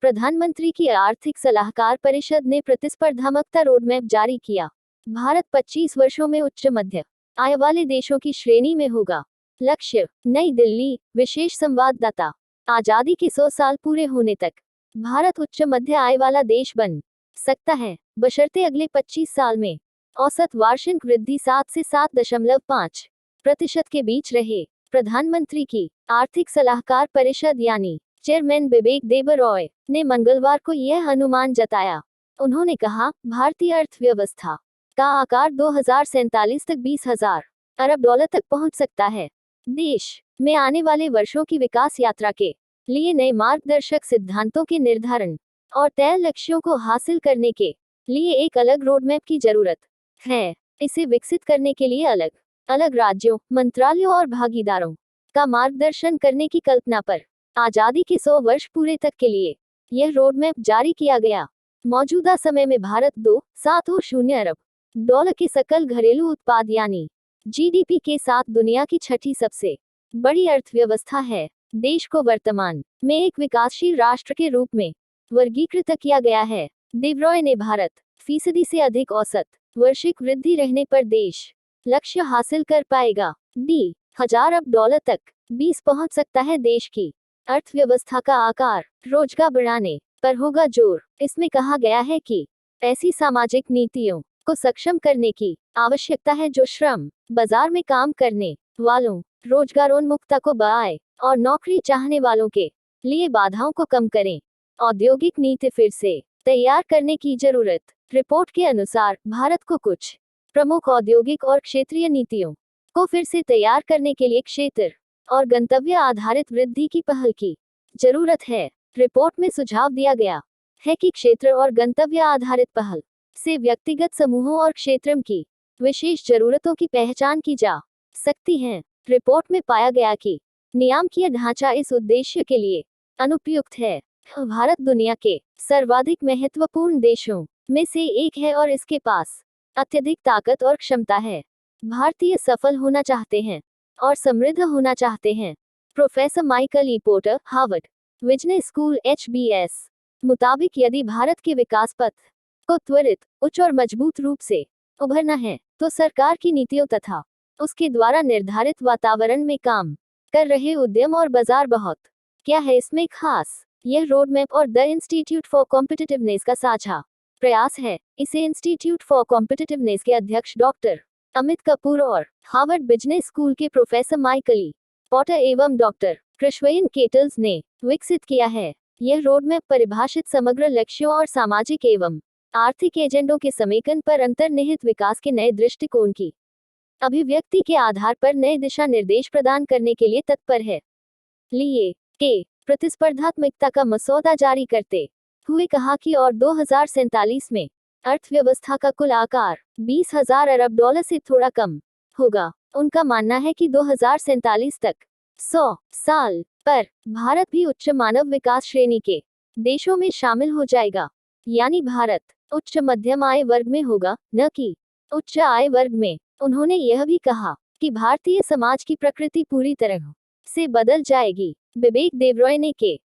प्रधानमंत्री की आर्थिक सलाहकार परिषद ने प्रतिस्पर्धात्मकता रोडमैप जारी किया। भारत 25 वर्षों में उच्च मध्य आय वाले देशों की श्रेणी में होगा। लक्ष्य, नई दिल्ली, विशेष संवाददाता। आजादी के 100 साल पूरे होने तक भारत उच्च मध्य आय वाला देश बन सकता है, बशर्ते अगले 25 साल में औसत वार्षिक वृद्धि 7 से 7.5% के बीच रहे। प्रधानमंत्री की आर्थिक सलाहकार परिषद यानी चेयरमैन बिबेक देबरॉय ने मंगलवार को यह अनुमान जताया। उन्होंने कहा, भारतीय अर्थव्यवस्था का आकार 2047 तक 20,000 अरब डॉलर तक पहुंच सकता है। देश में आने वाले वर्षों की विकास यात्रा के लिए नए मार्गदर्शक सिद्धांतों के निर्धारण और तय लक्ष्यों को हासिल करने के लिए एक अलग रोडमैप की जरूरत है। इसे विकसित करने के लिए अलग अलग राज्यों, मंत्रालयों और भागीदारों का मार्गदर्शन करने की कल्पना पर आजादी के 100 वर्ष पूरे तक के लिए यह रोडमैप जारी किया गया। मौजूदा समय में भारत 2.70 अरब डॉलर के सकल घरेलू उत्पाद यानी जीडीपी के साथ दुनिया की छठी सबसे बड़ी अर्थव्यवस्था है। देश को वर्तमान में एक विकासशील राष्ट्र के रूप में वर्गीकृत किया गया है। देबरॉय ने भारत फीसदी से अधिक औसत वार्षिक वृद्धि रहने पर देश लक्ष्य हासिल कर पाएगा। 10,000 अरब डॉलर तक 20 पहुंच सकता है। देश की अर्थव्यवस्था का आकार रोजगार बढ़ाने पर होगा जोर। इसमें कहा गया है कि ऐसी सामाजिक नीतियों को सक्षम करने की आवश्यकता है जो श्रम बाजार में काम करने वालों, रोजगारोन्मुखता को बढ़ाए और नौकरी चाहने वालों के लिए बाधाओं को कम करें। औद्योगिक नीति फिर से तैयार करने की जरूरत। रिपोर्ट के अनुसार भारत को कुछ प्रमुख औद्योगिक और क्षेत्रीय नीतियों को फिर से तैयार करने के लिए क्षेत्र और गंतव्य आधारित वृद्धि की पहल की जरूरत है। रिपोर्ट में सुझाव दिया गया है कि क्षेत्र और गंतव्य आधारित पहल से व्यक्तिगत समूहों और क्षेत्रों की विशेष जरूरतों की पहचान की जा सकती है। रिपोर्ट में पाया गया कि नियामकीय ढांचा इस उद्देश्य के लिए अनुपयुक्त है। भारत दुनिया के सर्वाधिक महत्वपूर्ण देशों में से एक है और इसके पास अत्यधिक ताकत और क्षमता है। भारतीय सफल होना चाहते हैं और समृद्ध होना चाहते हैं। Professor Michael E porter, Harvard business school HBS मुताबिक, यदि भारत के विकास पथ को त्वरित, उच्च और मजबूत रूप से उभरना है तो सरकार की नीतियों तथा उसके द्वारा निर्धारित वातावरण में काम कर रहे उद्यम और बाजार बहुत क्या है इसमें खास। यह रोडमैप और द इंस्टीट्यूट फॉर कॉम्पिटिटिवनेस का साझा प्रयास है। इसे इंस्टीट्यूट फॉर कॉम्पिटिटिवनेस के अध्यक्ष डॉक्टर अमित कपूर और हार्वर्ड बिजनेस स्कूल के प्रोफेसर माइकल ई पोर्टर एवं डॉक्टर कृष्वयन केटल्स ने विकसित किया है। यह रोडमैप परिभाषित समग्र लक्ष्यों और सामाजिक एवं आर्थिक एजेंडों के समेकन पर अंतर्निहित विकास के नए दृष्टिकोण की अभिव्यक्ति के आधार पर नए दिशा निर्देश प्रदान करने के लिए तत्पर है। लिए के प्रतिस्पर्धात्मकता का मसौदा जारी करते हुए कहा कि और 2047 में अर्थव्यवस्था का कुल आकार 20,000 अरब डॉलर से थोड़ा कम होगा। उनका मानना है कि 2047 तक 100 साल पर भारत भी उच्च मानव विकास श्रेणी के देशों में शामिल हो जाएगा, यानी भारत उच्च मध्यम आय वर्ग में होगा, न कि उच्च आय वर्ग में। उन्होंने यह भी कहा कि भारतीय समाज की प्रकृति पूरी तरह से बदल जाएगी। बिबेक देबरॉय ने के